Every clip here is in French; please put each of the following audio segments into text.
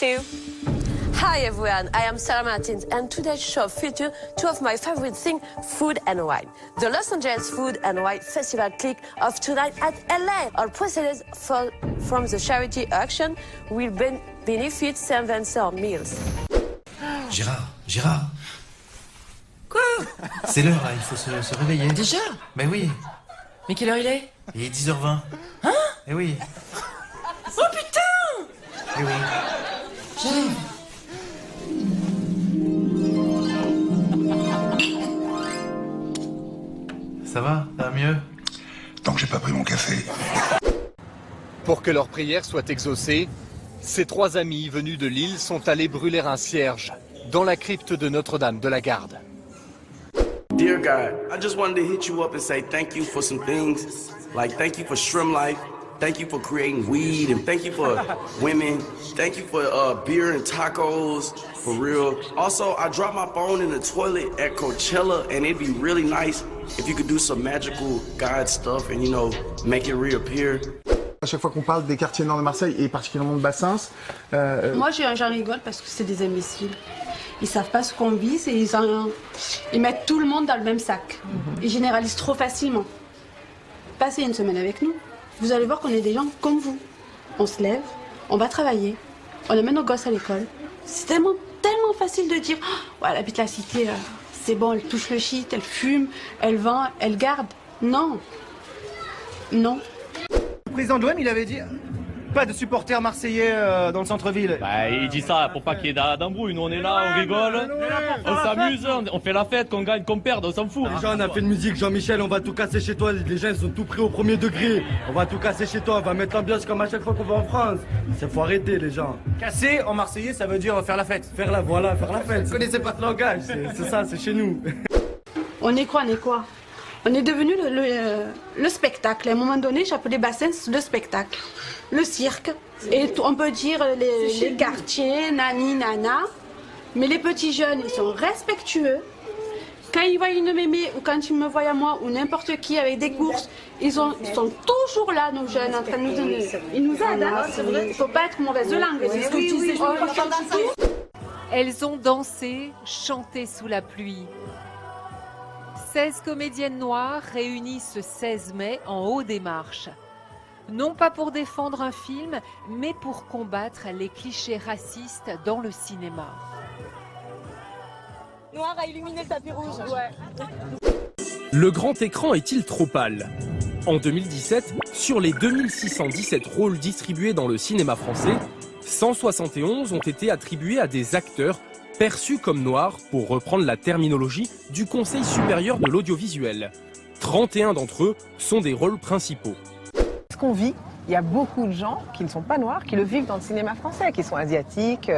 too. Hi everyone, I am Sarah Martins and today's show features two of my favorite things, food and wine. The Los Angeles Food and Wine Festival kick off tonight at LA. All proceeds from the charity auction will benefit St. Vincent Mills. Gérard. Quoi? C'est l'heure là, il faut se réveiller. Déjà? Mais oui. Mais quelle heure il est? Il est 10h20. Hein? Eh oui. Oh putain! Eh oui. J'arrive. Ça va mieux? Tant que j'ai pas pris mon café. Pour que leur prière soit exaucée, ces trois amis venus de Lille sont allés brûler un cierge dans la crypte de Notre-Dame de la Garde. Dear God, I just wanted to hit you up and say thank you for some things. Like thank you for Shrimp Life, thank you for creating weed, and thank you for women. Thank you for beer and tacos, for real. Also, I dropped my phone in the toilet at Coachella, and it'd be really nice if you could do some magical God stuff and, you know, make it reappear. À chaque fois qu'on parle des quartiers nord de Marseille, et particulièrement de Bassins... Moi, j'en rigole parce que c'est des imbéciles. Ils savent pas ce qu'on vise et ils mettent tout le monde dans le même sac. Ils généralisent trop facilement. Passez une semaine avec nous, vous allez voir qu'on est des gens comme vous. On se lève, on va travailler, on amène nos gosses à l'école. C'est tellement facile de dire oh, ouais, elle habite la cité, c'est bon, elle touche le shit, elle fume, elle vend, elle garde. Non. Non. Le président de l'OM, il avait dit pas de supporters marseillais dans le centre-ville. Bah, il dit ça pour pas qu'il y ait d'embrouille. Nous, on est là, on rigole, on s'amuse, on fait la fête, qu'on gagne, qu'on perde, on s'en fout. Déjà, on a fait de musique, Jean-Michel, on va tout casser chez toi. Les gens, ils sont tout pris au premier degré. On va tout casser chez toi, on va mettre l'ambiance comme à chaque fois qu'on va en France. Ça faut arrêter, les gens. Casser en marseillais, ça veut dire faire la fête. Faire la fête. Vous connaissez pas ce langage, c'est ça, c'est chez nous. On est quoi? On est devenu le spectacle. À un moment donné, j'appelais Bassins le spectacle. Le cirque. Et on peut dire les quartiers, nani, nana. Mais les petits jeunes, ils sont respectueux. Quand ils voient une mémé ou quand ils me voient à moi ou n'importe qui avec des courses, ils sont toujours là, nos jeunes, en train de nous donner. Ils nous aident, hein. Il ne faut pas être mauvaise langue. C'est ce que je disais. Elles ont dansé, chanté sous la pluie. 16 comédiennes noires réunies ce 16 mai en haut des marches. Non pas pour défendre un film, mais pour combattre les clichés racistes dans le cinéma. Noir a illuminé le tapis rouge. Ouais. Le grand écran est-il trop pâle? En 2017, sur les 2617 rôles distribués dans le cinéma français, 171 ont été attribués à des acteurs perçus comme noirs, pour reprendre la terminologie du Conseil supérieur de l'audiovisuel. 31 d'entre eux sont des rôles principaux. Ce qu'on vit, il y a beaucoup de gens qui ne sont pas noirs, qui le vivent dans le cinéma français, qui sont asiatiques,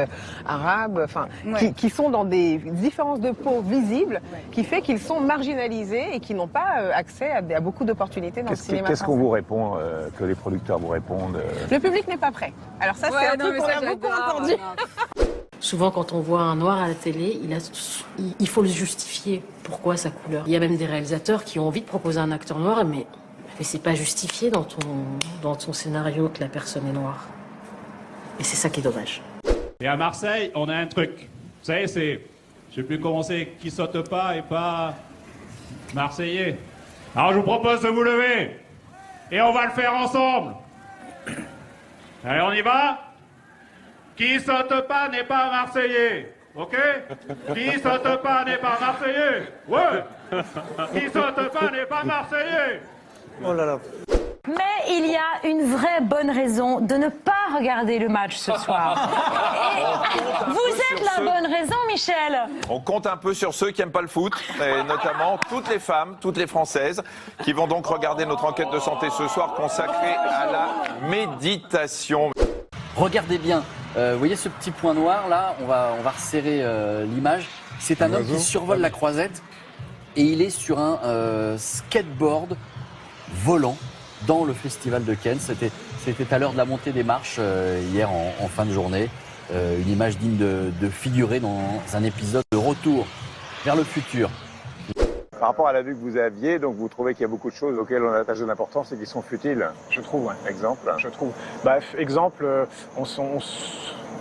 arabes, enfin, qui sont dans des différences de peau visibles, qui fait qu'ils sont marginalisés et qui n'ont pas accès à beaucoup d'opportunités dans le cinéma français. Qu'est-ce qu'on vous répond, que les producteurs vous répondent Le public n'est pas prêt. Alors ça, c'est un truc qu'on a beaucoup entendu. Souvent, quand on voit un noir à la télé, il faut le justifier. Pourquoi sa couleur? Il y a même des réalisateurs qui ont envie de proposer un acteur noir, mais c'est pas justifié dans ton scénario que la personne est noire. Et c'est ça qui est dommage. Et à Marseille, on a un truc. Vous savez, je sais plus comment c'est, qui saute pas et pas marseillais. Alors je vous propose de vous lever. Et on va le faire ensemble. Allez, on y va? Qui saute pas n'est pas marseillais, ok? Qui saute pas n'est pas marseillais, ouais! Qui saute pas n'est pas marseillais! Oh là là. Mais il y a une vraie bonne raison de ne pas regarder le match ce soir. Et vous êtes la bonne raison, Michel. On compte un peu sur ceux qui n'aiment pas le foot, et notamment toutes les femmes, toutes les Françaises, qui vont donc regarder notre enquête de santé ce soir consacrée à la méditation. Regardez bien, vous voyez ce petit point noir là, on va resserrer l'image. C'est un homme qui survole la Croisette et il est sur un skateboard volant dans le festival de Cannes. C'était à l'heure de la montée des marches hier en fin de journée. Une image digne de figurer dans un épisode de Retour vers le futur. Par rapport à la vue que vous aviez, donc vous trouvez qu'il y a beaucoup de choses auxquelles on attache de l'importance et qui sont futiles. Je trouve, ouais. Exemple. Je trouve. Exemple,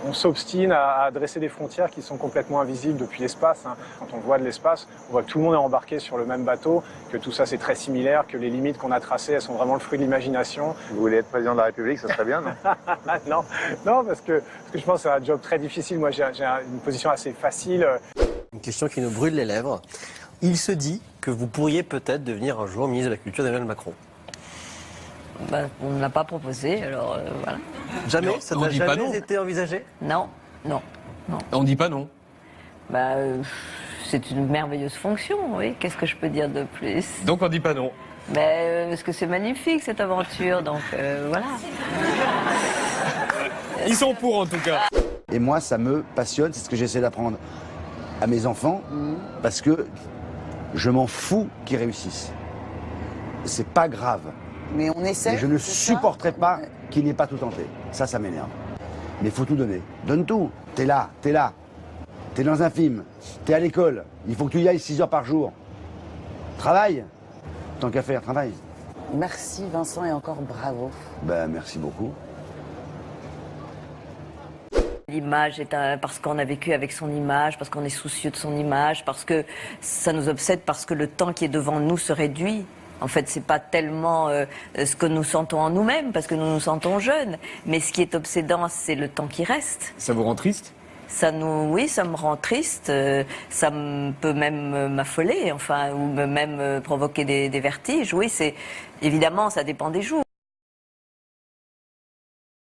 On s'obstine à dresser des frontières qui sont complètement invisibles depuis l'espace. Quand on voit de l'espace, on voit que tout le monde est embarqué sur le même bateau, que tout ça c'est très similaire, que les limites qu'on a tracées, elles sont vraiment le fruit de l'imagination. Vous voulez être président de la République, ça serait bien, non? Non, parce que je pense que c'est un job très difficile. Moi, j'ai une position assez facile. Une question qui nous brûle les lèvres. Il se dit que vous pourriez peut-être devenir un jour ministre de la Culture d'Emmanuel Macron. On ne l'a pas proposé, alors voilà. Jamais? Ça n'a jamais été envisagé? Non. On ne dit pas non. C'est une merveilleuse fonction, oui. Qu'est-ce que je peux dire de plus? Donc on ne dit pas non. Parce que c'est magnifique cette aventure, donc voilà. Ils sont pour en tout cas. Et moi, ça me passionne, c'est ce que j'essaie d'apprendre à mes enfants, parce que je m'en fous qu'ils réussissent. C'est pas grave. Mais on essaie. Mais je ne supporterai pas qu'ils n'aient pas tout tenté. Ça m'énerve. Mais il faut tout donner. Donne tout. T'es là. T'es dans un film. T'es à l'école. Il faut que tu y ailles 6 heures par jour. Travaille. Tant qu'à faire, travaille. Merci Vincent et encore bravo. Merci beaucoup. L'image parce qu'on a vécu avec son image, parce qu'on est soucieux de son image, parce que ça nous obsède, parce que le temps qui est devant nous se réduit. En fait, c'est pas tellement ce que nous sentons en nous-mêmes, parce que nous nous sentons jeunes, mais ce qui est obsédant, c'est le temps qui reste. Ça vous rend triste? Oui, ça me rend triste. Ça peut même m'affoler, ou même provoquer des vertiges. Oui, évidemment, ça dépend des jours.